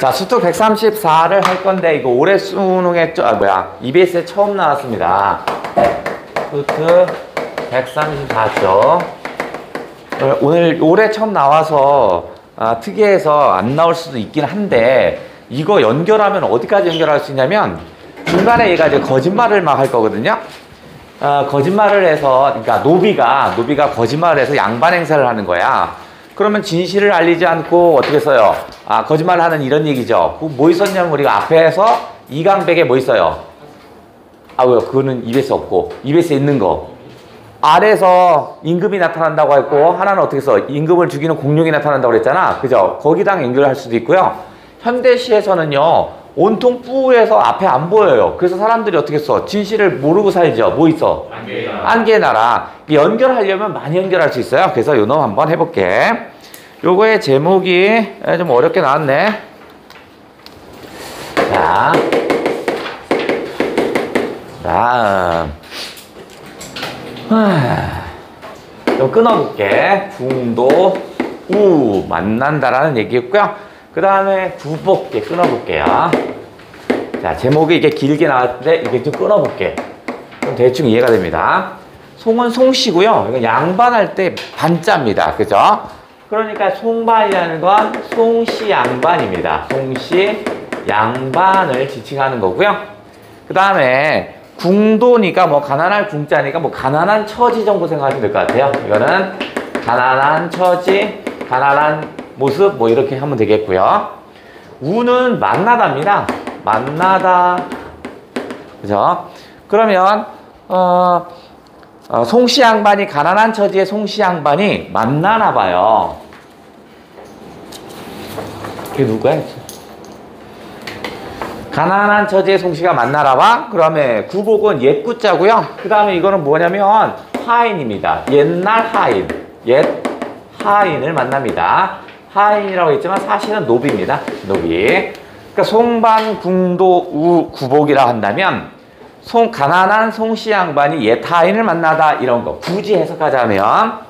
자, 수특 134를 할 건데, 이거 올해 수능에, EBS에 처음 나왔습니다. 수특 134죠. 올해 처음 나와서, 특이해서 안 나올 수도 있긴 한데, 이거 연결하면 어디까지 연결할 수 있냐면, 중간에 얘가 이제 거짓말을 막 할 거거든요. 거짓말을 해서, 그러니까 노비가 거짓말을 해서 양반 행사를 하는 거야. 그러면 진실을 알리지 않고 어떻게 써요? 거짓말을 하는 이런 얘기죠. 뭐 있었냐면 우리가 앞에서 이강백에 뭐 있어요? 왜요? 그거는 EBS 없고, EBS에 있는 거. 아래에서 임금이 나타난다고 했고, 하나는 어떻게 써? 임금을 죽이는 공룡이 나타난다고 그랬잖아. 그죠? 거기랑 연결할 수도 있고요. 현대시에서는요, 온통 뿌에서 앞에 안 보여요. 그래서 사람들이 어떻게 써? 진실을 모르고 살죠. 뭐 있어? 안개의 나라. 연결하려면 많이 연결할 수 있어요. 그래서 요 놈 한번 해볼게. 요거의 제목이 좀 어렵게 나왔네. 자, 다음. 좀 끊어볼게. 중도, 우, 만난다라는 얘기였고요. 그 다음에 구복, 끊어볼게요. 자, 제목이 이게 길게 나왔는데, 이게 좀 끊어볼게. 좀 대충 이해가 됩니다. 송은 송씨고요. 이건 양반할 때 반자입니다. 그죠? 그러니까 송반이라는 건 송씨 양반입니다. 송씨 양반을 지칭하는 거고요. 그 다음에 궁도니까 뭐 가난할 궁자니까 뭐 가난한 처지 정도 생각하시면 될 것 같아요. 이거는 가난한 처지, 가난한 모습 뭐 이렇게 하면 되겠고요. 우는 만나다입니다. 만나다. 그죠? 그러면 송씨 양반이 가난한 처지의 송씨 양반이 만나나 봐요. 그게 누구야? 가난한 처지의 송씨가 만나나 봐. 그다음에 구복은 옛 구자고요. 그 다음에 이거는 뭐냐면 하인입니다. 옛날 하인. 옛 하인을 만납니다. 하인이라고 했지만 사실은 노비입니다. 노비. 그러니까 송반, 궁도, 우, 구복이라 한다면 가난한 송씨 양반이 옛 하인을 만나다 이런 거 굳이 해석하자면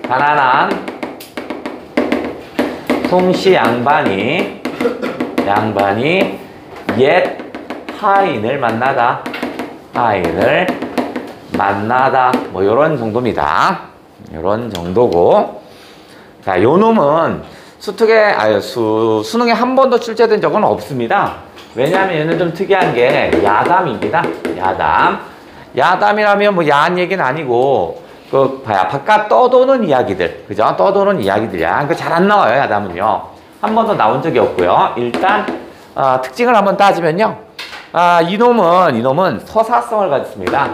가난한 송씨 양반이 옛 하인을 만나다 뭐 요런 정도입니다. 요런 정도고, 자, 요 놈은 수능에 한 번도 출제된 적은 없습니다. 왜냐하면 얘는 좀 특이한 게 야담입니다. 야담이라면 뭐 야한 얘기는 아니고 바깥 떠도는 이야기들, 그죠? 떠도는 이야기들이야. 그 잘 안 나와요. 야담은요. 한 번도 나온 적이 없고요. 일단 특징을 한번 따지면요. 이놈은 서사성을 가졌습니다.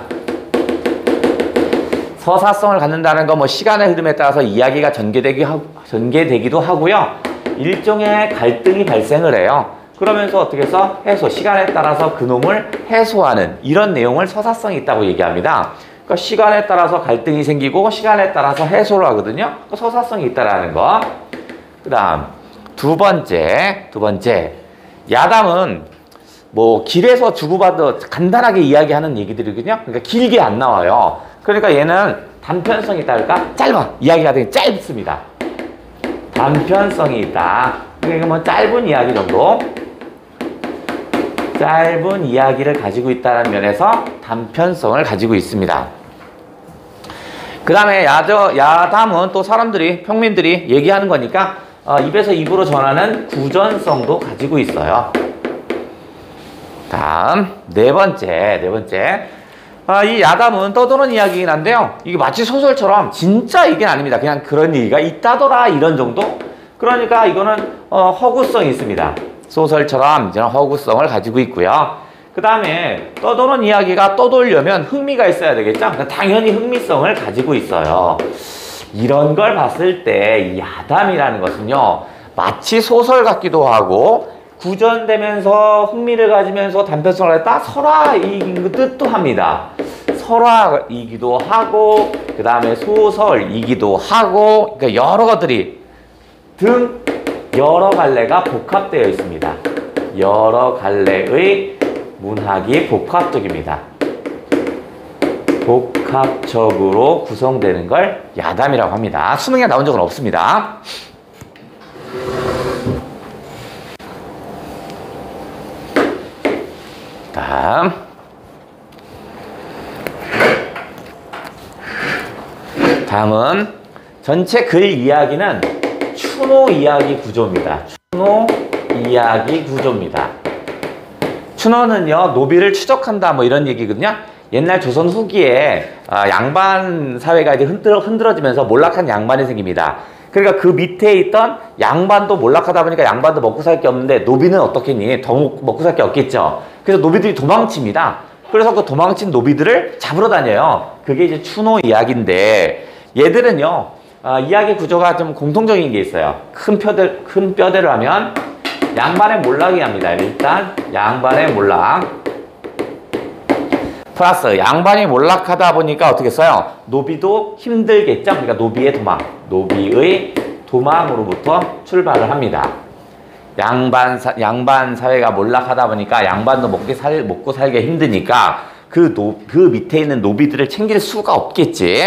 서사성을 갖는다는 건 뭐 시간의 흐름에 따라서 이야기가 전개되기도 하고요. 일종의 갈등이 발생을 해요. 그러면서 어떻게 해서 시간에 따라서 그놈을 해소하는 이런 내용을 서사성이 있다고 얘기합니다. 그러니까 시간에 따라서 갈등이 생기고 시간에 따라서 해소를 하거든요. 서사성이 있다라는 거. 그 다음 두 번째 야담은 뭐 길에서 주고받아 간단하게 이야기하는 얘기들이거든요. 그러니까 길게 안 나와요. 그러니까 얘는 단편성이 있다 할까? 짧아. 이야기가 되게 짧습니다. 단편성이 있다. 그러니까 뭐 짧은 이야기 정도. 짧은 이야기를 가지고 있다는 면에서 단편성을 가지고 있습니다. 그 다음에 야담은 또 평민들이 얘기하는 거니까 입에서 입으로 전하는 구전성도 가지고 있어요. 다음 네 번째 이 야담은 떠도는 이야기긴 한데요. 이게 마치 소설처럼 진짜 얘기는 아닙니다. 그냥 그런 얘기가 있다더라 이런 정도? 그러니까 이거는 허구성이 있습니다. 소설처럼 이제 허구성을 가지고 있고요. 그 다음에 떠도는 이야기가 떠돌려면 흥미가 있어야 되겠죠? 당연히 흥미성을 가지고 있어요. 이런 걸 봤을 때 이 야담이라는 것은요. 마치 소설 같기도 하고 구전되면서 흥미를 가지면서 단편성을 했다 설화이긴 뜻도 합니다. 설화이기도 하고 그 다음에 소설이기도 하고 그러니까 여러 것들이 여러 갈래가 복합되어 있습니다. 여러 갈래의 문학이 복합적입니다. 복합적으로 구성되는 걸 야담이라고 합니다. 수능에 나온 적은 없습니다. 다음은 전체 글 이야기는 추노 이야기 구조입니다. 추노 이야기 구조입니다. 추노는요, 노비를 추적한다 뭐 이런 얘기거든요. 옛날 조선 후기에 양반 사회가 이제 흔들어지면서 몰락한 양반이 생깁니다. 그러니까 그 밑에 있던 양반도 몰락하다 보니까 양반도 먹고 살 게 없는데 노비는 어떻겠니? 더 먹고 살 게 없겠죠. 그래서 노비들이 도망칩니다. 그래서 그 도망친 노비들을 잡으러 다녀요. 그게 이제 추노 이야기인데 얘들은요, 이야기 구조가 좀 공통적인 게 있어요. 큰 뼈대로 하면 양반의 몰락이 합니다. 일단 양반의 몰락 플러스 양반이 몰락하다 보니까 어떻게 써요? 노비도 힘들겠죠? 그러니까 노비의 도망, 노비의 도망으로부터 출발을 합니다. 양반 사회가 몰락하다 보니까 양반도 먹고 살기 힘드니까 그 밑에 있는 노비들을 챙길 수가 없겠지.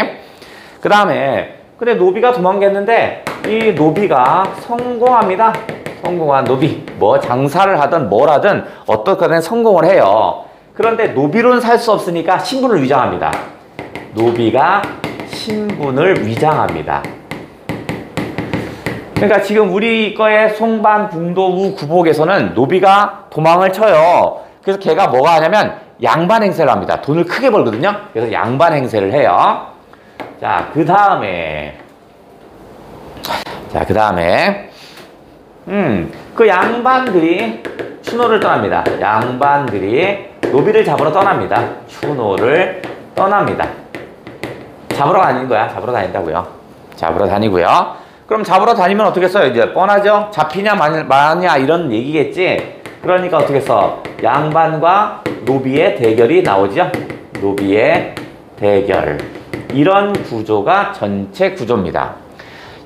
그 다음에 근데 노비가 도망갔는데 이 노비가 성공합니다. 성공한 노비, 뭐 장사를 하든 뭘 하든 어떻게든 성공을 해요. 그런데 노비로는 살 수 없으니까 신분을 위장합니다. 노비가 신분을 위장합니다. 그러니까 지금 우리 거의 송반, 궁도, 구복에서는 노비가 도망을 쳐요. 그래서 걔가 뭐가 하냐면 양반 행세를 합니다. 돈을 크게 벌거든요. 그래서 양반 행세를 해요. 자, 그 다음에 그 양반들이 추노를 떠납니다. 양반들이 노비를 잡으러 떠납니다. 추노를 떠납니다. 잡으러 다니는 거야. 잡으러 다닌다고요. 잡으러 다니고요. 그럼 잡으러 다니면 어떻게 써요? 이제 뻔하죠? 잡히냐 마냐 이런 얘기겠지? 그러니까 어떻게 써? 양반과 노비의 대결이 나오죠? 노비의 대결. 이런 구조가 전체 구조입니다.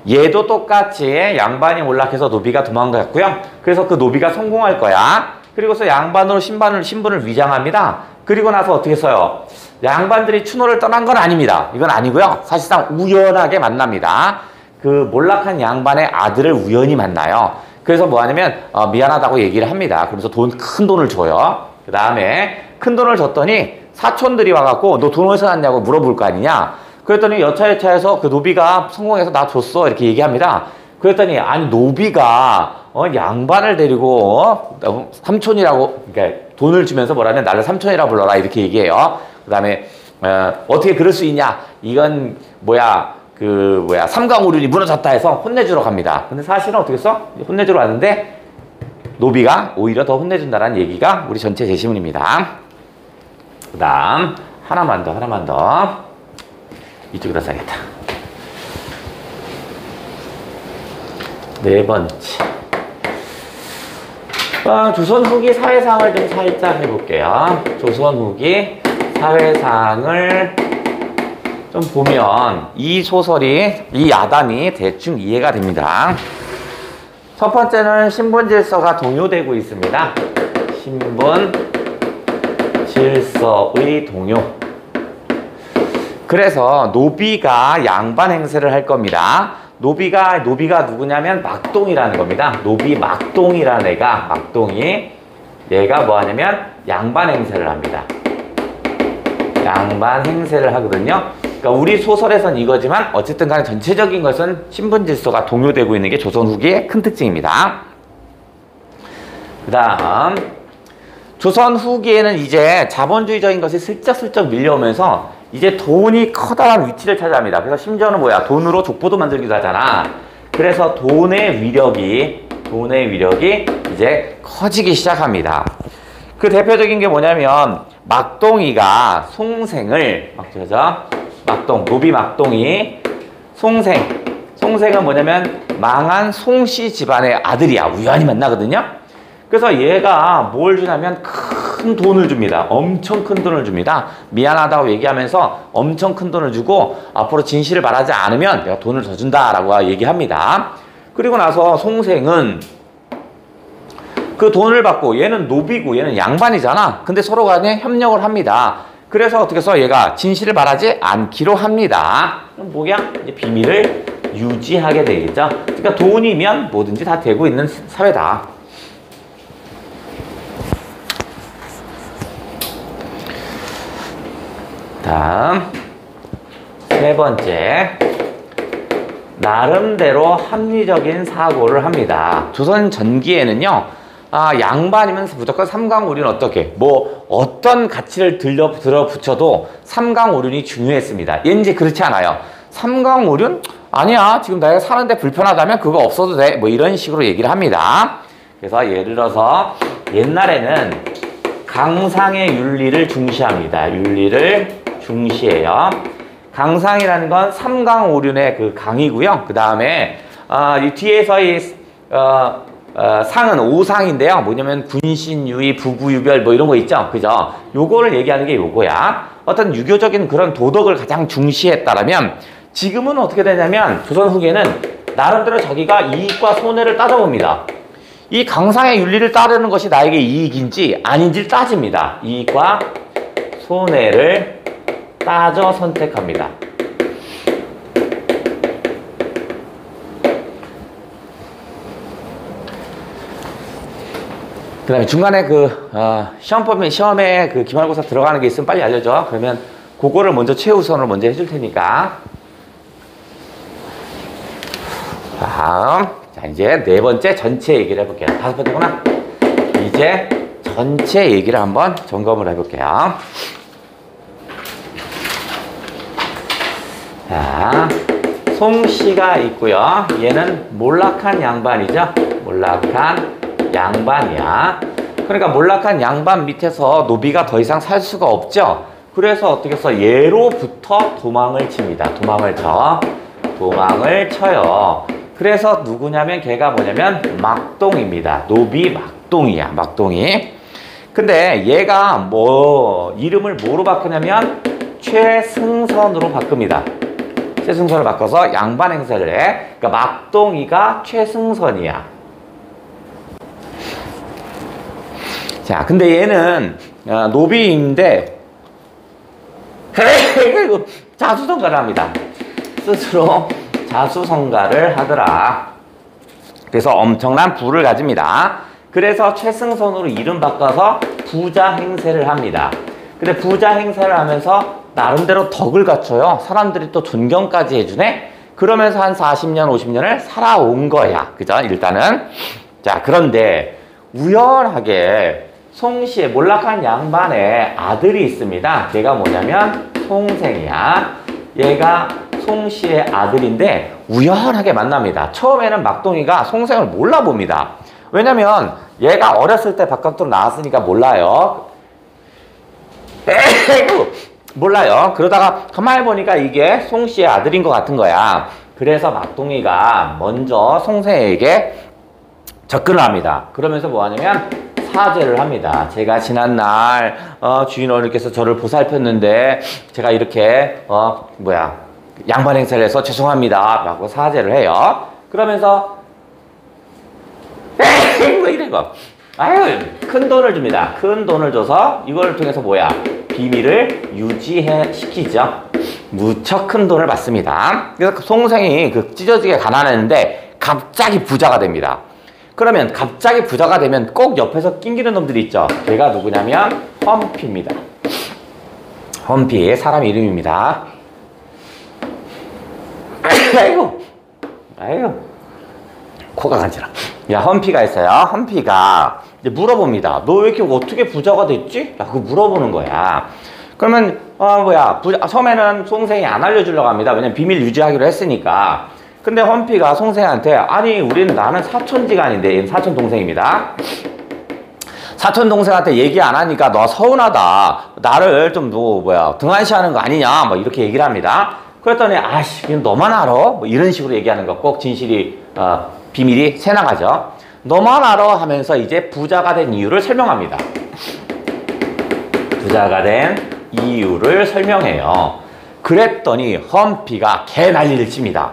얘도 똑같이 양반이 몰락해서 노비가 도망갔고요. 그래서 그 노비가 성공할 거야. 그리고서 양반으로 신분을 위장합니다. 그리고 나서 어떻게 써요? 양반들이 추노를 떠난 건 아닙니다. 이건 아니고요. 사실상 우연하게 만납니다. 그 몰락한 양반의 아들을 우연히 만나요. 그래서 뭐 하냐면 미안하다고 얘기를 합니다. 그래서 큰 돈을 줘요. 그 다음에 큰 돈을 줬더니 사촌들이 와갖고 너 돈 어디서 났냐고 물어볼 거 아니냐. 그랬더니 여차여차해서 그 노비가 성공해서 나 줬어 이렇게 얘기합니다. 그랬더니 아니 노비가 양반을 데리고 삼촌이라고 그러니까 돈을 주면서 뭐라면 나를 삼촌이라고 불러라 이렇게 얘기해요. 그 다음에 어떻게 그럴 수 있냐. 이건 삼강오륜이 무너졌다 해서 혼내주러 갑니다. 근데 사실은 어떻게 써? 혼내주러 왔는데 노비가 오히려 더 혼내준다는 얘기가 우리 전체 제시문입니다. 그 다음 하나만 더 이쪽에다 써야겠다. 네 번째 조선 후기 사회상을 좀 살짝 해볼게요. 조선 후기 사회상을 좀 보면 이 소설이 이 야단이 대충 이해가 됩니다. 첫 번째는 신분 질서가 동요되고 있습니다. 신분 질서의 동요. 그래서 노비가 양반 행세를 할 겁니다. 노비가 누구냐면 막동이라는 겁니다. 노비 막동이라는 애가 얘가 뭐 하냐면 양반 행세를 합니다. 양반 행세를 하거든요. 그러니까 우리 소설에선 이거지만 어쨌든 간에 전체적인 것은 신분 질서가 동요되고 있는 게 조선 후기의 큰 특징입니다. 그 다음 조선 후기에는 이제 자본주의적인 것이 슬쩍슬쩍 밀려오면서 이제 돈이 커다란 위치를 차지합니다. 그래서 심지어는 돈으로 족보도 만들기도 하잖아. 그래서 돈의 위력이 이제 커지기 시작합니다. 그 대표적인 게 뭐냐면 막동이가 송생을 노비 막동이 송생은 뭐냐면 망한 송씨 집안의 아들이야. 우연히 만나거든요. 그래서 얘가 뭘 주냐면 큰 돈을 줍니다. 엄청 큰 돈을 줍니다. 미안하다고 얘기하면서 엄청 큰 돈을 주고 앞으로 진실을 말하지 않으면 내가 돈을 더 준다라고 얘기합니다. 그리고 나서 송생은 그 돈을 받고 얘는 노비고 얘는 양반이잖아. 근데 서로 간에 협력을 합니다. 그래서 어떻게 해서 얘가 진실을 말하지 않기로 합니다. 뭐야? 이제 비밀을 유지하게 되겠죠. 그러니까 돈이면 뭐든지 다 되고 있는 사회다. 다음 세 번째, 나름대로 합리적인 사고를 합니다. 조선 전기에는요, 양반이면 무조건 삼강오륜 어떻게, 뭐 어떤 가치를 들어붙여도 삼강오륜이 중요했습니다. 얘는 이제 그렇지 않아요. 삼강오륜? 아니야, 지금 내가 사는데 불편하다면 그거 없어도 돼, 뭐 이런 식으로 얘기를 합니다. 그래서 예를 들어서 옛날에는 강상의 윤리를 중시합니다. 윤리를 중시해요. 강상이라는 건 삼강오륜의 그 강이고요. 그 다음에 이 뒤에서 이 상은 오상인데요. 뭐냐면 군신유의, 부부유별 뭐 이런 거 있죠. 그죠? 요거를 얘기하는 게 요거야. 어떤 유교적인 그런 도덕을 가장 중시했다라면, 지금은 어떻게 되냐면 조선 후기에는 나름대로 자기가 이익과 손해를 따져봅니다. 이 강상의 윤리를 따르는 것이 나에게 이익인지 아닌지를 따집니다. 이익과 손해를 따져 선택합니다. 그 다음에 중간에 시험에 그 기말고사 들어가는 게 있으면 빨리 알려줘. 그러면 그거를 먼저 최우선으로 먼저 해줄 테니까. 다음, 자, 이제 네 번째 전체 얘기를 해볼게요. 다섯 번째구나. 이제 전체 얘기를 한번 점검을 해볼게요. 자, 송씨가 있고요. 얘는 몰락한 양반이죠. 몰락한 양반이야. 그러니까 몰락한 양반 밑에서 노비가 더 이상 살 수가 없죠. 그래서 어떻게 해서 얘로부터 도망을 칩니다. 도망을 쳐요. 그래서 누구냐면 걔가 뭐냐면 막동입니다. 노비 막동이야. 막동이. 근데 얘가 뭐 이름을 뭐로 바꾸냐면 최승선으로 바꿉니다. 최승선을 바꿔서 양반 행세를 해. 그러니까 막동이가 최승선이야. 자, 근데 얘는 노비인데 자수성가를 합니다. 스스로 자수성가를 하더라. 그래서 엄청난 부를 가집니다. 그래서 최승선으로 이름 바꿔서 부자 행세를 합니다. 근데 부자 행세를 하면서 나름대로 덕을 갖춰요. 사람들이 또 존경까지 해주네. 그러면서 한 40년, 50년을 살아온 거야. 그죠? 일단은. 자, 그런데 우연하게 송씨의 몰락한 양반의 아들이 있습니다. 걔가 뭐냐면 송생이야. 얘가 송씨의 아들인데 우연하게 만납니다. 처음에는 막동이가 송생을 몰라봅니다. 왜냐면 얘가 어렸을 때 바깥으로 나왔으니까 몰라요. 몰라요. 그러다가 가만히 보니까 이게 송씨의 아들인 것 같은 거야. 그래서 막동이가 먼저 송생에게 접근을 합니다. 그러면서 뭐 하냐면 사죄를 합니다. 제가 지난날 주인 어른께서 저를 보살폈는데 제가 이렇게 양반 행세를 해서 죄송합니다 라고 사죄를 해요. 그러면서 뭐 이런 거 큰 돈을 줍니다. 큰 돈을 줘서 이걸 통해서 비밀을 유지시키죠. 무척 큰 돈을 받습니다. 그래서 송생이 찢어지게 가난했는데 갑자기 부자가 됩니다. 그러면 갑자기 부자가 되면 꼭 옆에서 낑기는 놈들이 있죠. 걔가 누구냐면 험피입니다. 험피, 사람 이름입니다. 아이고 코가 간지러. 야, 험피가 있어요. 험피가 이제 물어봅니다. 너 왜 이렇게 어떻게 부자가 됐지? 라고 물어보는 거야. 그러면 처음에는 송생이 안 알려주려고 합니다. 왜냐면 비밀 유지하기로 했으니까. 근데 험피가 송생한테 아니 나는 사촌지간인데, 얘는 사촌 동생입니다. 사촌 동생한테 얘기 안 하니까 너 서운하다. 나를 좀 등한시하는 거 아니냐? 뭐 이렇게 얘기를 합니다. 그랬더니 너만 알아? 뭐 이런 식으로 얘기하는 거 꼭 진실이 비밀이 새나가죠. 너만 알아 하면서 이제 부자가 된 이유를 설명합니다. 부자가 된 이유를 설명해요. 그랬더니 험피가 개 난리를 칩니다.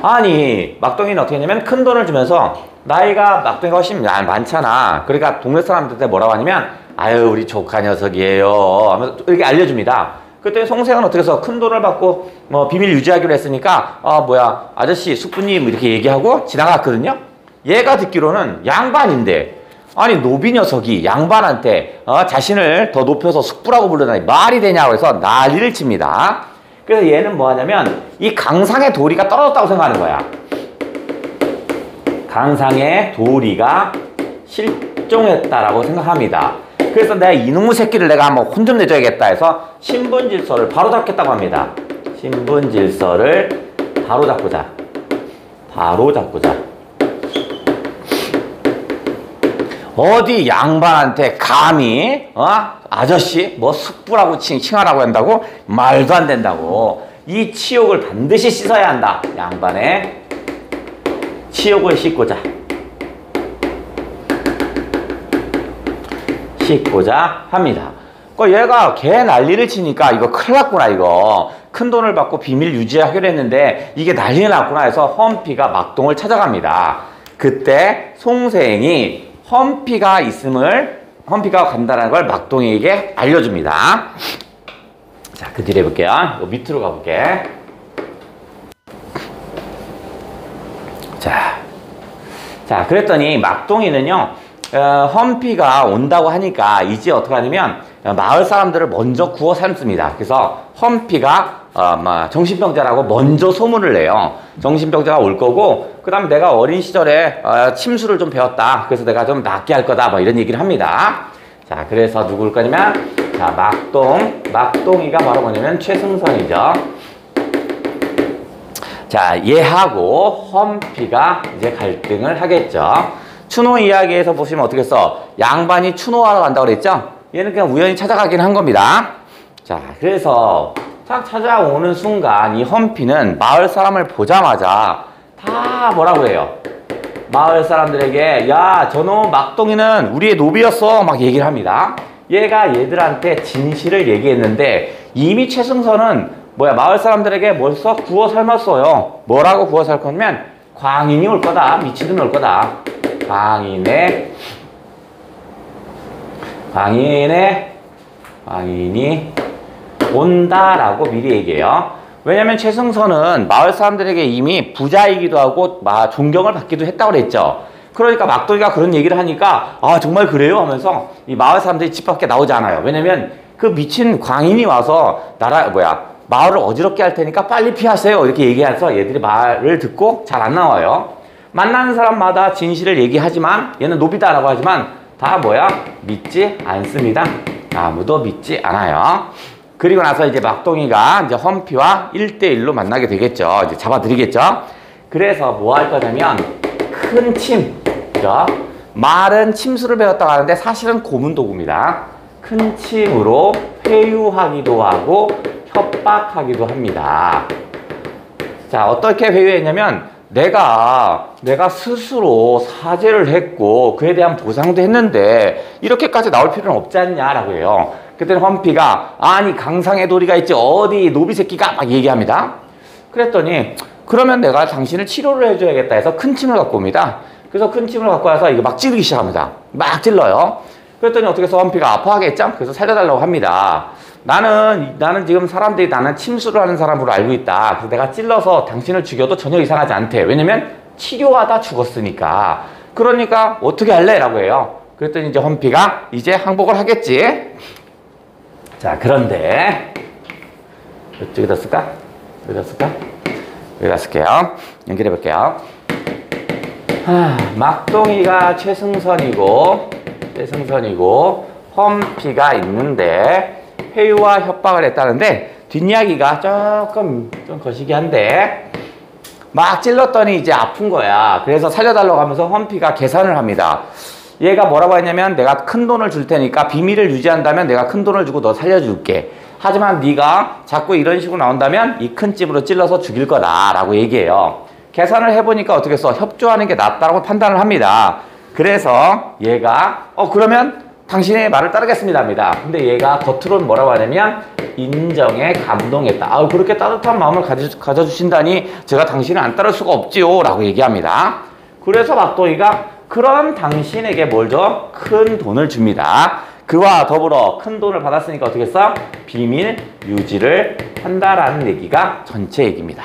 아니 막동이는 어떻게 했냐면 큰 돈을 주면서 나이가 막동이가 훨씬 많잖아. 그러니까 동네 사람들한테 뭐라고 하냐면 아유 우리 조카 녀석이에요 하면서 이렇게 알려줍니다. 그때 송생은 어떻게 해서 큰 돈을 받고 비밀 유지하기로 했으니까 아저씨 숙부님 이렇게 얘기하고 지나갔거든요. 얘가 듣기로는 양반인데 아니 노비 녀석이 양반한테 자신을 더 높여서 숙부라고 부르다니 말이 되냐고 해서 난리를 칩니다. 그래서 얘는 뭐 하냐면 이 강상의 도리가 떨어졌다고 생각하는 거야. 강상의 도리가 실종했다라고 생각합니다. 그래서 내가 이놈의 새끼를 내가 한번 혼 좀 내줘야겠다 해서 신분질서를 바로잡겠다고 합니다. 신분질서를 바로잡고자. 어디 양반한테 감히 아저씨 뭐 숙부라고 칭하라고 한다고? 말도 안 된다고. 이 치욕을 반드시 씻어야 한다. 양반의 치욕을 씻고자 합니다. 얘가 개 난리를 치니까 이거 큰일 났구나. 이거 큰 돈을 받고 비밀 유지하기로 했는데 이게 난리가 났구나 해서 험피가 막동을 찾아갑니다. 그때 송생이 험피가 간다는 걸 막동이에게 알려줍니다. 자, 그 뒤에 해볼게요. 밑으로 가볼게. 자, 그랬더니 막동이는요, 험피가 온다고 하니까 이제 어떻게 하냐면 마을 사람들을 먼저 구워 삶습니다. 그래서 험피가 정신병자라고 먼저 소문을 내요. 정신병자가 올 거고, 그 다음에 내가 어린 시절에 침수를 좀 배웠다. 그래서 내가 좀 낫게 할 거다. 뭐 이런 얘기를 합니다. 자, 그래서 누구일 거냐면, 자, 막동이가 바로 뭐냐면 최승선이죠. 자, 얘하고 험피가 이제 갈등을 하겠죠. 추노 이야기에서 보시면 어떻게 써? 양반이 추노하러 간다고 그랬죠? 얘는 그냥 우연히 찾아가긴 한 겁니다. 자, 그래서 딱 찾아오는 순간 이 험피는 마을 사람을 보자마자 다 뭐라고 해요? 마을 사람들에게 야, 저놈 막동이는 우리의 노비였어. 막 얘기를 합니다. 얘가 얘들한테 진실을 얘기했는데 이미 최승선은 마을 사람들에게 벌써 구워 삶았어요. 뭐라고 구워 삶 거냐면 광인이 올 거다. 미치는 올 거다. 광인이 온다라고 미리 얘기해요. 왜냐면 최승선은 마을 사람들에게 이미 부자이기도 하고 존경을 받기도 했다고 그랬죠. 그러니까 막동이가 그런 얘기를 하니까 정말 그래요? 하면서 이 마을 사람들이 집 밖에 나오지 않아요. 왜냐면 그 미친 광인이 와서 마을을 어지럽게 할 테니까 빨리 피하세요. 이렇게 얘기해서 얘들이 말을 듣고 잘 안 나와요. 만나는 사람마다 진실을 얘기하지만 얘는 노비다라고 하지만 다 믿지 않습니다. 아무도 믿지 않아요. 그리고 나서 이제 막동이가 이제 험피와 1대1로 만나게 되겠죠. 이제 잡아드리겠죠. 그래서 뭐 할 거냐면 큰 침, 그죠? 말은 침수를 배웠다고 하는데 사실은 고문도구입니다. 큰 침으로 회유하기도 하고 협박하기도 합니다. 자, 어떻게 회유했냐면 내가 스스로 사죄를 했고 그에 대한 보상도 했는데 이렇게까지 나올 필요는 없지 않냐라고 해요. 그때는 험피가 아니 강상의 도리가 있지 어디 노비 새끼가 막 얘기합니다. 그랬더니 그러면 내가 당신을 치료를 해줘야겠다 해서 큰 침을 갖고 옵니다. 그래서 큰 침을 갖고 와서 이거 막 찌르기 시작합니다. 막 찔러요. 그랬더니 어떻게 해서 험피가 아파하겠죠? 그래서 살려달라고 합니다. 나는 지금 사람들이 나는 침수를 하는 사람으로 알고 있다. 그래서 내가 찔러서 당신을 죽여도 전혀 이상하지 않대. 왜냐면 치료하다 죽었으니까. 그러니까 어떻게 할래? 라고 해요. 그랬더니 이제 험피가 이제 항복을 하겠지. 자, 그런데 이쪽에다 쓸까? 여기다 쓸게요. 연결해 볼게요. 막동이가 최승선이고 험피가 있는데 회유와 협박을 했다는데 뒷이야기가 조금 좀 거시기한데 막 찔렀더니 이제 아픈 거야. 그래서 살려달라고 하면서 험피가 계산을 합니다. 얘가 뭐라고 했냐면 내가 큰 돈을 줄 테니까 비밀을 유지한다면 내가 큰 돈을 주고 너 살려줄게. 하지만 네가 자꾸 이런 식으로 나온다면 이 큰 찜으로 찔러서 죽일 거다 라고 얘기해요. 계산을 해보니까 어떻게 써? 협조하는 게 낫다고 판단을 합니다. 그래서 얘가 그러면 당신의 말을 따르겠습니다 합니다. 근데 얘가 겉으로는 뭐라고 하냐면 인정에 감동했다. 그렇게 따뜻한 마음을 가져주신다니 제가 당신을 안 따를 수가 없지요 라고 얘기합니다. 그래서 막동이가 그럼 당신에게 뭘 줘? 큰 돈을 줍니다. 그와 더불어 큰 돈을 받았으니까 어떻게 써? 비밀 유지를 한다라는 얘기가 전체 얘기입니다.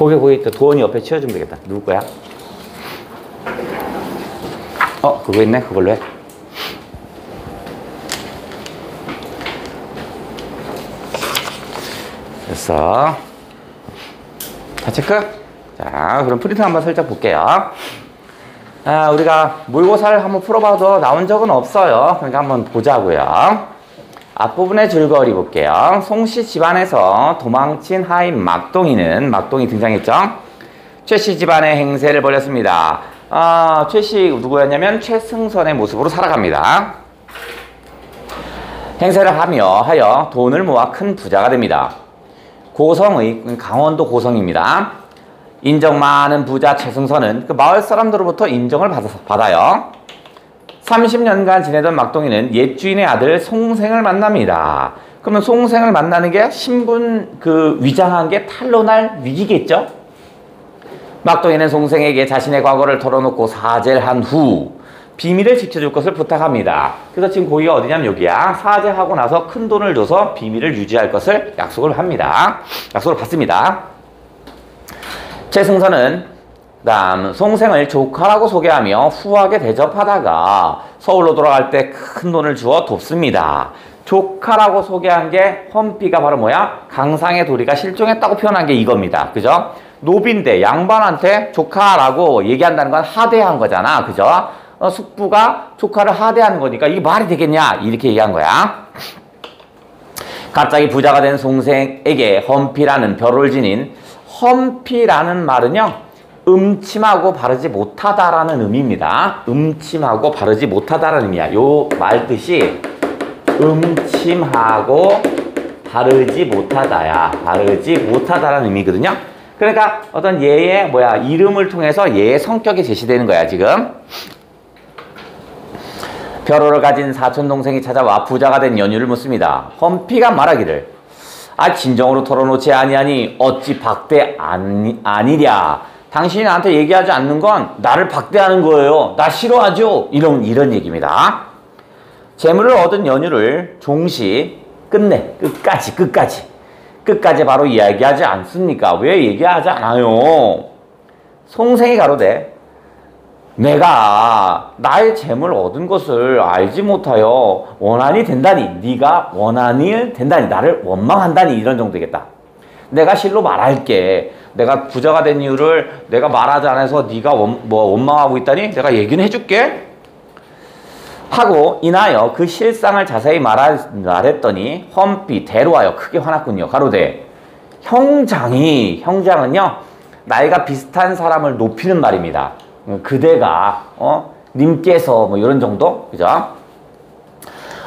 거기 또 도원이 옆에 치워주면 되겠다. 누구 거야? 그거 있네. 그걸로 해. 됐어. 다 체크? 자, 그럼 프린트 한번 살짝 볼게요. 우리가 모의고사를 한번 풀어봐도 나온 적은 없어요. 그러니까 한번 보자고요. 앞부분의 줄거리 볼게요. 송씨 집안에서 도망친 하인 막동이 등장했죠. 최씨 집안의 행세를 벌였습니다. 최씨 누구였냐면 최승선의 모습으로 살아갑니다. 행세를 하여 돈을 모아 큰 부자가 됩니다. 고성의 강원도 고성입니다. 인정 많은 부자 최승선은 그 마을 사람들로부터 인정을 받아요. 30년간 지내던 막동이는 옛 주인의 아들 송생을 만납니다. 그러면 송생을 만나는 게 신분 위장한 게 탄로날 위기겠죠? 막동이는 송생에게 자신의 과거를 털어놓고 사죄를 한 후 비밀을 지켜줄 것을 부탁합니다. 그래서 지금 거기가 어디냐면 여기야. 사죄하고 나서 큰 돈을 줘서 비밀을 유지할 것을 약속을 받습니다. 최승선은 송생을 조카라고 소개하며 후하게 대접하다가 서울로 돌아갈 때 큰 돈을 주어 돕습니다. 조카라고 소개한 게 험비가 바로 뭐야? 강상의 도리가 실종했다고 표현한 게 이겁니다. 그죠? 노비인데 양반한테 조카라고 얘기한다는 건 하대한 거잖아. 그죠? 숙부가 조카를 하대하는 거니까 이게 말이 되겠냐? 이렇게 얘기한 거야. 갑자기 부자가 된 송생에게 험피라는 벼를 지닌 험피라는 말은요. 음침하고 바르지 못하다라는 의미입니다. 음침하고 바르지 못하다라는 의미야. 요 말 뜻이 음침하고 바르지 못하다야. 바르지 못하다라는 의미거든요. 그러니까 어떤 얘의 이름을 통해서 얘의 성격이 제시되는 거야, 지금. 벼로를 가진 사촌 동생이 찾아와 부자가 된 연유를 묻습니다. 험피가 말하기를 진정으로 털어놓지 아니하니 어찌 박대 아니랴. 당신이 나한테 얘기하지 않는 건 나를 박대하는 거예요. 나 싫어하죠? 이런 얘기입니다. 재물을 얻은 연유를 종시 끝까지 바로 이야기하지 않습니까? 왜 얘기하지 않아요? 송생이 가로되 내가 나의 재물 얻은 것을 알지 못하여 원한이 된다니, 네가 원한이 된다니, 나를 원망한다니, 이런 정도겠다. 내가 실로 말할게. 내가 부자가 된 이유를 내가 말하지 않아서 네가 원망하고 있다니 내가 얘기는 해줄게 하고 인하여 그 실상을 자세히 말했더니 험비 대로하여 크게 화났군요. 가로되 형장은요 나이가 비슷한 사람을 높이는 말입니다. 그대가 님께서 이런 정도, 그죠?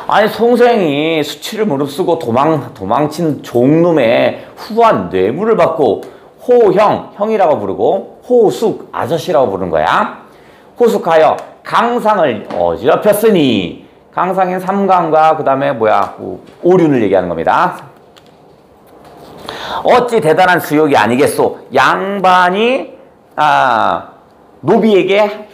아니 송생이 수치를 무릅쓰고 도망친 종놈의 후한 뇌물을 받고 형이라고 부르고 호숙 아저씨라고 부르는 거야. 호숙하여 강상을 어지럽혔으니, 강상인 삼강과 그 다음에 오륜을 얘기하는 겁니다. 어찌 대단한 수욕이 아니겠소. 양반이 노비에게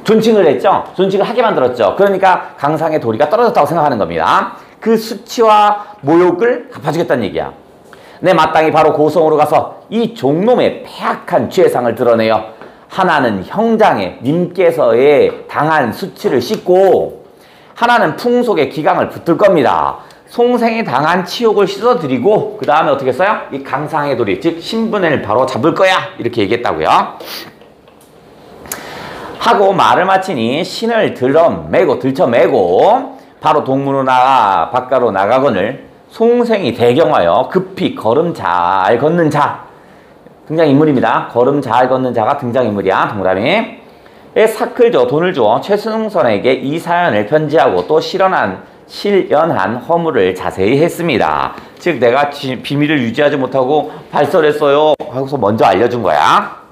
존칭을 했죠. 존칭을 하게 만들었죠. 그러니까 강상의 도리가 떨어졌다고 생각하는 겁니다. 그 수치와 모욕을 갚아주겠다는 얘기야. 내 마땅히 바로 고성으로 가서 이 종놈의 폐악한 죄상을 드러내어 하나는 형장에 님께서의 당한 수치를 씻고 하나는 풍속의 기강을 붙들 겁니다. 송생이 당한 치욕을 씻어드리고 그 다음에 어떻게 했어요? 이 강상의 도리, 즉 신분을 바로 잡을 거야, 이렇게 얘기했다고요. 하고 말을 마치니 신을 들쳐매고 바로 동문으로 바깥으로 나가거늘 송생이 대경하여 급히 걸음 잘 걷는 자, 등장인물입니다. 걸음 잘 걷는 자가 등장인물이야, 동그라미. 돈을 줘 최승선에게 이 사연을 편지하고 또 실연한 허물을 자세히 했습니다. 즉 내가 비밀을 유지하지 못하고 발설했어요 하고서 먼저 알려준 거야.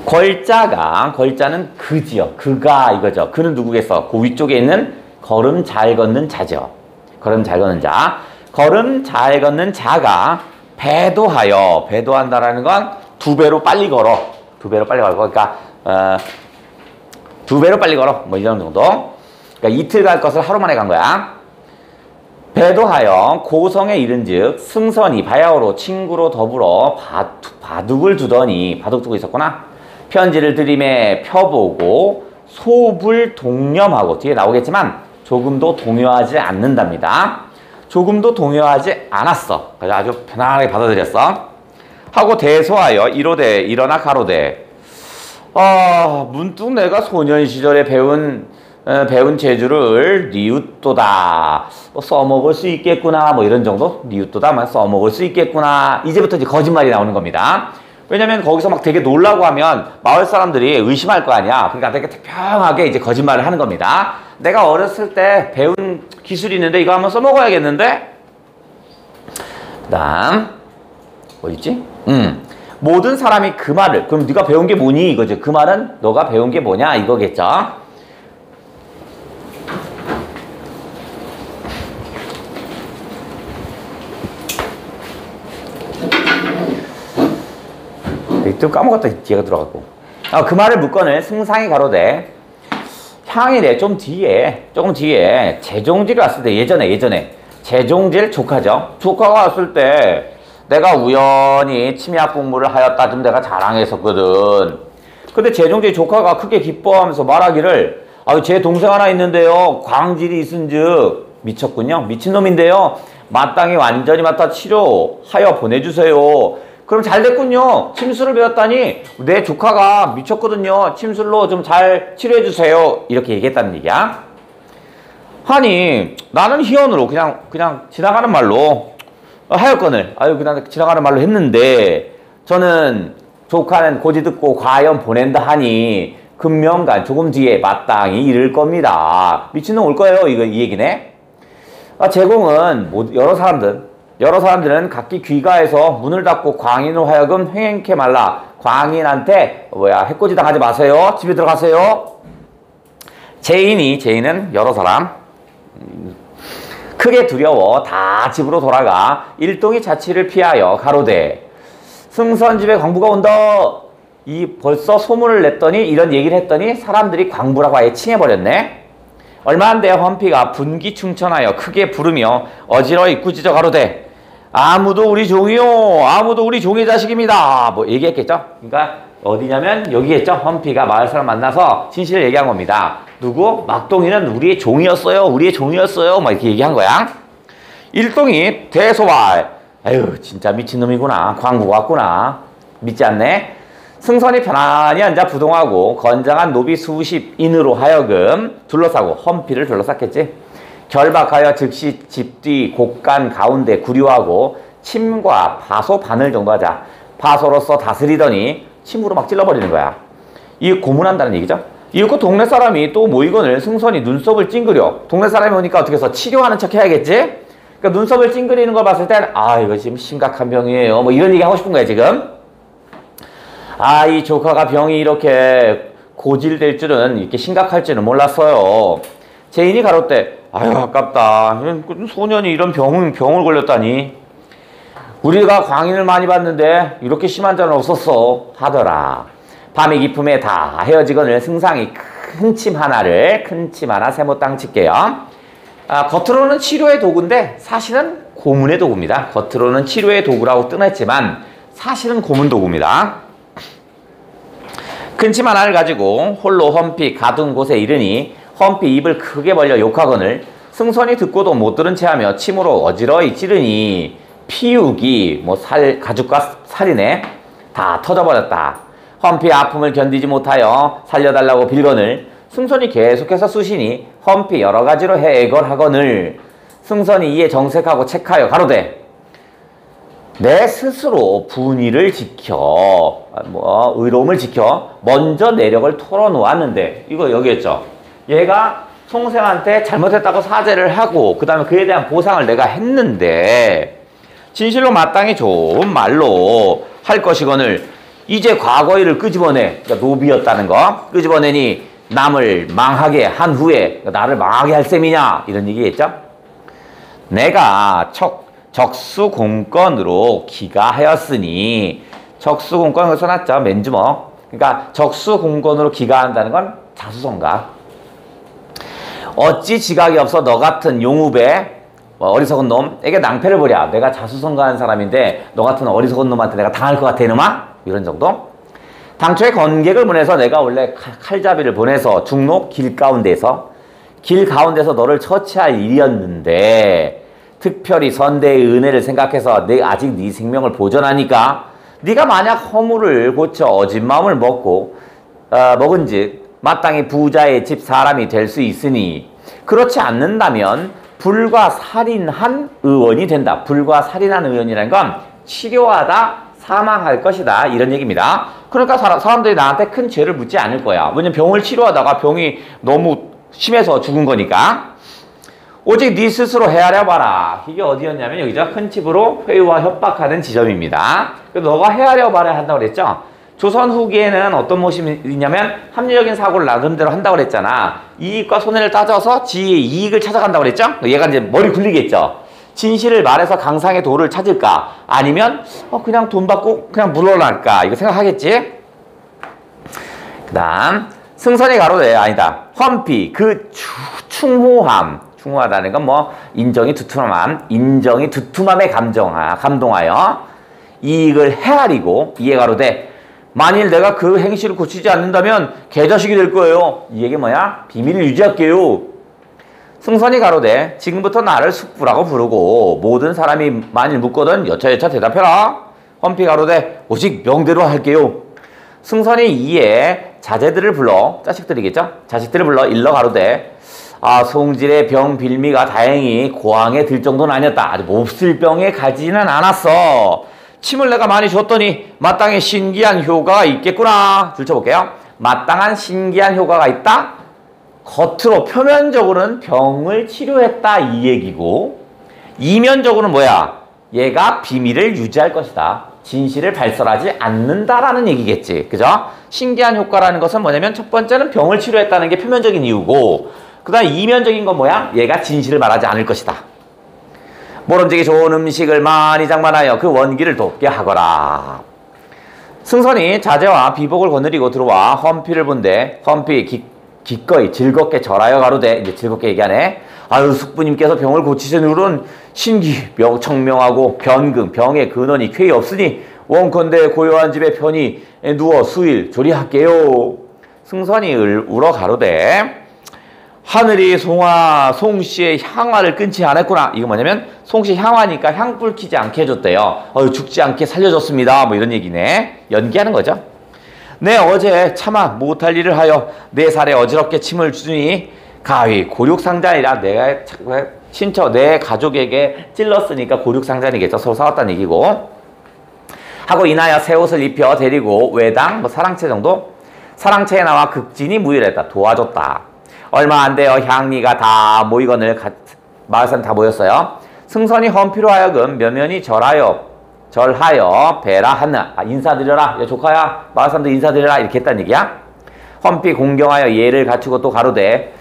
걸자는 그지요. 그가 이거죠. 그는 누구겠어? 그 위쪽에 있는 걸음 잘 걷는 자죠. 걸음 잘 걷는 자. 걸음 잘 걷는 자가 배도한다라는 건 두 배로 빨리 걸어. 그러니까 두 배로 빨리 걸어. 이런 정도. 그러니까 이틀 갈 것을 하루 만에 간 거야. 배도하여 고성에 이른즉 승선이 바야흐로 친구로 더불어 바둑을 두더니 바둑 두고 있었구나. 편지를 들이매 펴보고 소불 동념하고 뒤에 나오겠지만 조금도 동요하지 않는답니다. 조금도 동요하지 않았어. 그래서 아주 편안하게 받아들였어. 하고 대소하여 이로되 일어나 가로되 문득 내가 소년 시절에 배운 재주를 니웃도다. 뭐 써먹을 수 있겠구나. 뭐 이런 정도? 니웃도다. 써먹을 수 있겠구나. 이제부터 이제 거짓말이 나오는 겁니다. 왜냐면 거기서 막 되게 놀라고 하면 마을 사람들이 의심할 거 아니야. 그러니까 되게 태평하게 이제 거짓말을 하는 겁니다. 내가 어렸을 때 배운 기술이 있는데 이거 한번 써먹어야겠는데? 그 다음 뭐 있지? 모든 사람이 그 말을 그럼 네가 배운 게 뭐니? 이거죠. 그 말은 너가 배운 게 뭐냐? 이거겠죠. 좀 까먹었다. 뒤에가 들어갔고. 그 말을 묻거늘 승상이 가로되 향이래. 조금 뒤에 재종질이 왔을 때 예전에 재종질 조카죠. 조카가 왔을 때 내가 우연히 치매학 공부를 하였다 좀 내가 자랑했었거든. 근데 재종질 조카가 크게 기뻐하면서 말하기를 제 동생 하나 있는데요. 광질이 있은즉 미쳤군요. 미친놈인데요. 마땅히 완전히 맡아 치료하여 보내주세요. 그럼 잘 됐군요. 침술을 배웠다니 내 조카가 미쳤거든요. 침술로 좀 잘 치료해주세요. 이렇게 얘기했다는 얘기야. 아니 나는 희언으로 그냥 지나가는 말로 하였거늘 그냥 지나가는 말로 했는데 저는 조카는 고지 듣고 과연 보낸다 하니 금명간 조금 뒤에 마땅히 이를 겁니다. 미친놈 올 거예요. 이 얘기네. 제공은 여러 사람들은 각기 귀가해서 문을 닫고 광인으로 하여금 횡행케 말라. 광인한테 해코지 당하지 마세요. 집에 들어가세요. 제인은 여러 사람 크게 두려워 다 집으로 돌아가 일동이 자취를 피하여 가로되 승선집에 광부가 온다. 벌써 소문을 냈더니 이런 얘기를 했더니 사람들이 광부라고 아예 칭해버렸네. 얼마 안 돼 헌피가 분기충천하여 크게 부르며 어지러이 꾸짖어 가로되 아무도 우리 종이요. 아무도 우리 종의 자식입니다. 뭐 얘기했겠죠. 그러니까 어디냐면 여기겠죠. 헌피가 마을 사람 만나서 진실을 얘기한 겁니다. 누구? 막동이는 우리의 종이었어요. 우리의 종이었어요. 막 이렇게 얘기한 거야. 일동이 대소발. 아유 진짜 미친놈이구나. 광부 같구나. 믿지 않네. 승선이 편안히 앉아 부동하고 건장한 노비 수십인으로 하여금 둘러싸고 헌피를 둘러쌌겠지. 결박하여 즉시 집 뒤 곡간 가운데 구류하고 침과 바소 바늘 정도 하자. 바소로서 다스리더니 침으로 막 찔러버리는 거야. 이 고문한다는 얘기죠. 이윽고 동네 사람이 또 모이거늘 승선이 눈썹을 찡그려. 동네 사람이 오니까 어떻게 해서 치료하는 척 해야겠지? 그러니까 눈썹을 찡그리는 걸 봤을 땐 이거 지금 심각한 병이에요. 뭐 이런 얘기 하고 싶은 거야 지금. 이 조카가 병이 이렇게 고질될 줄은 이렇게 심각할 줄은 몰랐어요. 제인이 가로되 아깝다. 소년이 이런 병을 걸렸다니. 우리가 광인을 많이 봤는데 이렇게 심한 자는 없었어 하더라. 밤이 깊음에 다 헤어지거늘 승상이 큰 침 하나 세모땅 칠게요. 겉으로는 치료의 도구인데 사실은 고문의 도구입니다. 겉으로는 치료의 도구라고 뜨냈지만 사실은 고문 도구입니다. 큰 침 하나를 가지고 홀로 헌피 가둔 곳에 이르니 헌피 입을 크게 벌려 욕하거늘 승선이 듣고도 못 들은 채하며 침으로 어지러이 찌르니 피육이 가죽과 살이네 다 터져버렸다. 헌피 아픔을 견디지 못하여 살려달라고 빌거늘 승선이 계속해서 쑤시니 헌피 여러 가지로 해결하거늘 승선이 이에 정색하고 책하여 가로되 내 스스로 분의를 지켜 의로움을 지켜 먼저 내력을 털어놓았는데 이거 여기였죠. 얘가 송생한테 잘못했다고 사죄를 하고 그 다음에 그에 대한 보상을 내가 했는데 진실로 마땅히 좋은 말로 할 것이거늘 이제 과거 일을 끄집어내. 그러니까 노비였다는 거 끄집어내니 남을 망하게 한 후에 나를 망하게 할 셈이냐 이런 얘기겠죠. 내가 적수공건으로 기가하였으니 적수공건을 써놨죠. 맨주먹. 그러니까 적수공건으로 기가한다는 건 자수성가. 어찌 지각이 없어 너 같은 용우배 뭐 어리석은 놈에게 낭패를 보랴. 내가 자수성가한 사람인데 너 같은 어리석은 놈한테 내가 당할 것 같아 이놈아? 이런 정도. 당초에 건객을 보내서 내가 원래 칼잡이를 보내서 중로 길 가운데서 너를 처치할 일이었는데 특별히 선대의 은혜를 생각해서 아직 네 생명을 보존하니까 네가 만약 허물을 고쳐 어진 마음을 먹은즉 마땅히 부자의 집 사람이 될 수 있으니 그렇지 않는다면 불과 살인한 의원이 된다. 불과 살인한 의원이라는 건 치료하다 사망할 것이다. 이런 얘기입니다. 그러니까 사람들이 나한테 큰 죄를 묻지 않을 거야. 왜냐면 병을 치료하다가 병이 너무 심해서 죽은 거니까. 오직 네 스스로 헤아려 봐라. 이게 어디였냐면 여기죠. 큰 칩으로 회유와 협박하는 지점입니다. 그래서 너가 헤아려 봐야 한다고 그랬죠. 조선 후기에는 어떤 모습이 있냐면 합리적인 사고를 나름대로 한다고 그랬잖아. 이익과 손해를 따져서 지의 이익을 찾아간다고 그랬죠. 얘가 이제 머리 굴리겠죠. 진실을 말해서 강상의 도를 찾을까? 아니면 그냥 돈 받고 그냥 물러날까? 이거 생각하겠지. 그 다음 승선이 가로되 아니다. 험피 그 충호함. 충호하다는 건 뭐 인정이 두툼함에 감동하여 이익을 헤아리고 이에 가로되 만일 내가 그 행실을 고치지 않는다면 개자식이 될 거예요. 이 얘기 뭐야? 비밀을 유지할게요. 승선이 가로되 지금부터 나를 숙부라고 부르고 모든 사람이 만일 묻거든 여차여차 대답해라. 험피 가로되 오직 명대로 할게요. 승선이 이에 자제들을 불러 자식들이겠죠? 자식들을 불러 일러 가로되 송질의 병 빌미가 다행히 고항에 들 정도는 아니었다. 아주 몹쓸 병에 가지는 않았어. 침을 내가 많이 줬더니 마땅히 신기한 효과가 있겠구나. 들춰볼게요. 마땅한 신기한 효과가 있다. 겉으로 표면적으로는 병을 치료했다 이 얘기고 이면적으로는 뭐야? 얘가 비밀을 유지할 것이다. 진실을 발설하지 않는다라는 얘기겠지. 그죠? 신기한 효과라는 것은 뭐냐면 첫 번째는 병을 치료했다는 게 표면적인 이유고 그 다음 이면적인 건 뭐야? 얘가 진실을 말하지 않을 것이다. 모름지기 좋은 음식을 많이 장만하여 그 원기를 돋게 하거라. 승선이 자제와 비복을 거느리고 들어와 험피를 본데 험피 기꺼이 즐겁게 절하여 가로되 이제 즐겁게 얘기하네. 아유 숙부님께서 병을 고치신 후로는 청명하고 변금 병의 근원이 쾌히 없으니 원컨대 고요한 집에 편히 누워 수일 조리할게요. 승선이 울어 가로되 하늘이 송씨의 향화를 끊지 않았구나. 이거 뭐냐면 송씨 향화니까 향불 켜지 않게 해줬대요. 죽지 않게 살려줬습니다. 뭐 이런 얘기네. 연기하는 거죠. 내 어제 차마 못할 일을 하여 내 살에 어지럽게 침을 주니 가히 고륙상잔이라 내가 내 가족에게 찔렀으니까 고륙상잔이겠죠. 서로 싸웠다는 얘기고 하고 인하여 새 옷을 입혀 데리고 외당 사랑채 정도 사랑채에 나와 극진히 무일했다. 도와줬다. 얼마 안 돼요. 향리가 다 모이거늘 마을 사람 다 모였어요. 승선이 험피로 하여금 면면이 절하여 배라 하나 인사드려라. 야 조카야 마을 사람들 인사드려라 이렇게 했다는 얘기야. 험피 공경하여 예를 갖추고 또 가로되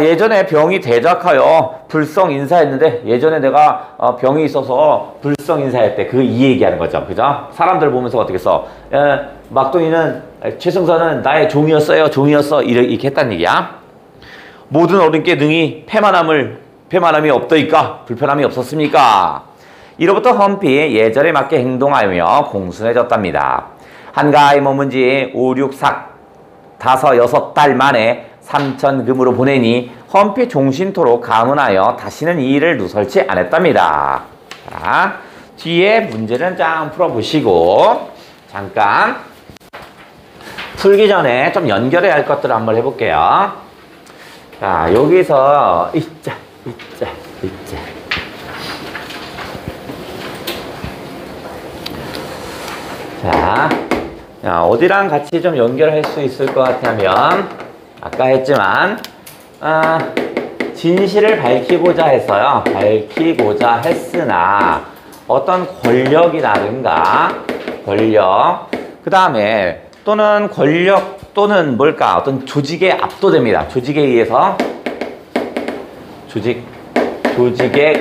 예전에 병이 대적하여 불성 인사했는데 예전에 내가 병이 있어서 불성 인사했대. 이 얘기하는 거죠. 그죠? 사람들 보면서 어떻게 써? 막둥이는 최승선은 나의 종이었어 이렇게 했다는 얘기야. 모든 어른께 능히 패만함이 없더이까 불편함이 없었습니까? 이로부터 험피 예절에 맞게 행동하며 공순해졌답니다. 한가히 머문 지 5, 6, 4, 5, 6달 만에 3,000금으로 보내니 험피 종신토록 가문하여 다시는 이 일을 누설치 않았답니다. 자, 뒤에 문제는 쫙 풀어보시고 잠깐 풀기 전에 좀 연결해야 할 것들을 한번 해볼게요. 자, 여기서 있자. 자, 어디랑 같이 좀 연결할 수 있을 것 같으면 아까 했지만 진실을 밝히고자 했으나 어떤 권력이라든가 그 다음에 또는 권력 또는 뭘까? 어떤 조직에 압도됩니다. 조직에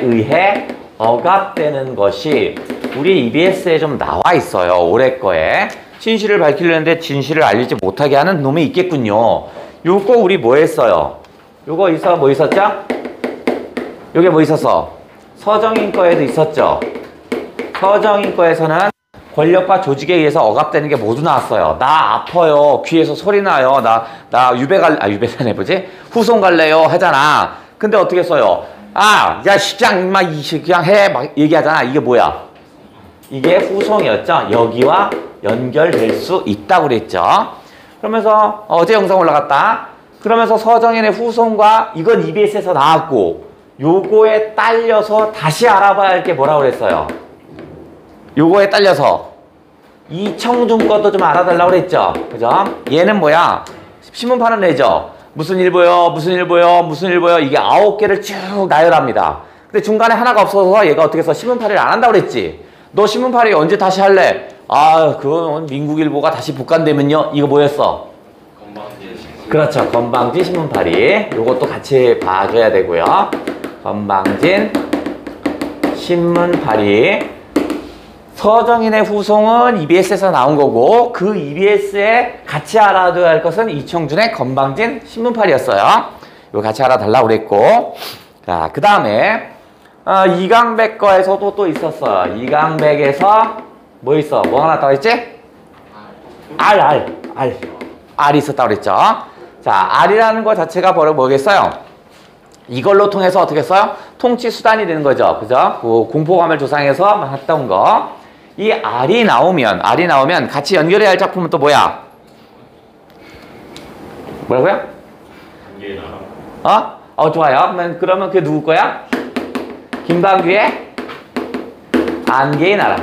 의해 억압되는 것이 우리 EBS에 좀 나와 있어요. 올해 거에. 진실을 밝히려는데 진실을 알리지 못하게 하는 놈이 있겠군요. 요거 우리 뭐 했어요? 요거 뭐 있었죠? 요게 뭐 있었어? 서정인 거에도 있었죠. 서정인 거에서는 권력과 조직에 의해서 억압되는 게 모두 나왔어요. 나 아파요. 귀에서 소리 나요. 나 유배사네 뭐지? 후송 갈래요. 하잖아. 근데 어떻게 써요? 야, 식장, 막, 그냥 해. 막 얘기하잖아. 이게 뭐야? 이게 후송이었죠. 여기와 연결될 수 있다고 그랬죠. 그러면서 어제 영상 올라갔다. 그러면서 서정인의 후송과 이건 EBS에서 나왔고, 요거에 딸려서 다시 알아봐야 할 게 뭐라고 그랬어요? 요거에 딸려서 이청준 것도 좀 알아달라고 그랬죠. 그죠? 얘는 뭐야? 신문판은 내죠. 무슨 일보요, 무슨 일보요, 무슨 일보요. 이게 9개를 쭉 나열합니다. 근데 중간에 하나가 없어서 얘가 어떻게 해서 신문팔이를 안 한다고 그랬지. 너 신문팔이 언제 다시 할래? 그건 민국일보가 다시 복간되면요. 이거 뭐였어? 그렇죠. 건방진 신문팔이. 요것도 같이 봐줘야 되고요. 건방진 신문팔이. 서정인의 후송은 EBS에서 나온 거고 그 EBS에 같이 알아둬야 할 것은 이청준의 건방진 신문팔이었어요. 이거 같이 알아달라고 그랬고, 자, 그 다음에 이강백 거에서도 또 있었어요. 이강백에서 뭐 있어? 뭐 하나 나왔다고 했지? R이 있었다고 그랬죠. 자, R이라는 거 자체가 뭐겠어요? 이걸로 통해서 어떻게 써요? 통치 수단이 되는 거죠. 그죠? 그 공포감을 조상해서 했던 거. 이 R이 나오면 같이 연결해야 할 작품은 또 뭐야? 뭐라고요? 안개의 나라. 좋아요. 그러면 그게 누구 거야? 김광규의 안개의 나라.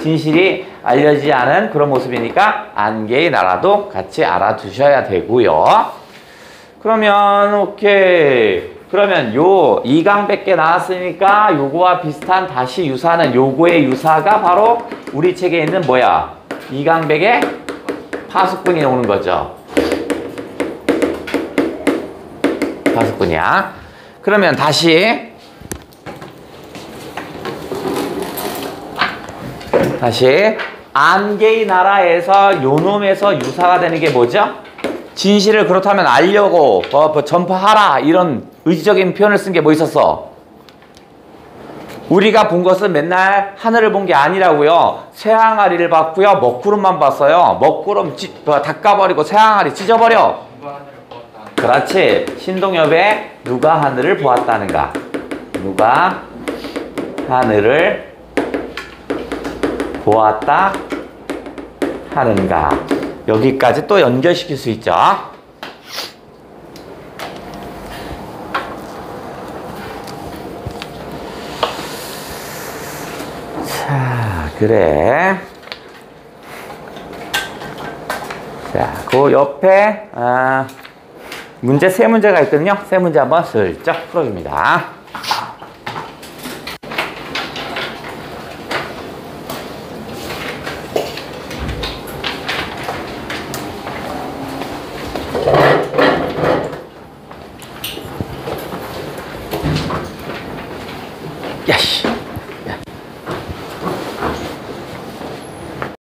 진실이 알려지지 않은 그런 모습이니까 안개의 나라도 같이 알아두셔야 되고요. 그러면 오케이. 그러면 요 이강백개 나왔으니까 요거와 비슷한 다시 유사는 요거의 유사가 바로 우리 책에 있는 뭐야? 이강백의 파수꾼이 오는 거죠. 파수꾼이야. 그러면 다시 안개의 나라에서 요놈에서 유사가 되는 게 뭐죠? 진실을 그렇다면 알려고 전파하라 이런 의지적인 표현을 쓴 게 뭐 있었어? 우리가 본 것은 맨날 하늘을 본 게 아니라고요. 새항아리를 봤고요. 먹구름만 봤어요. 먹구름 닦아버리고 새항아리 찢어버려. 그렇지. 신동엽의 누가 하늘을 보았다는가. 누가 하늘을 보았다 하는가. 여기까지 또 연결시킬 수 있죠. 자, 그래. 자, 그 옆에 문제 세 문제가 있거든요. 세 문제 한번 슬쩍 풀어줍니다.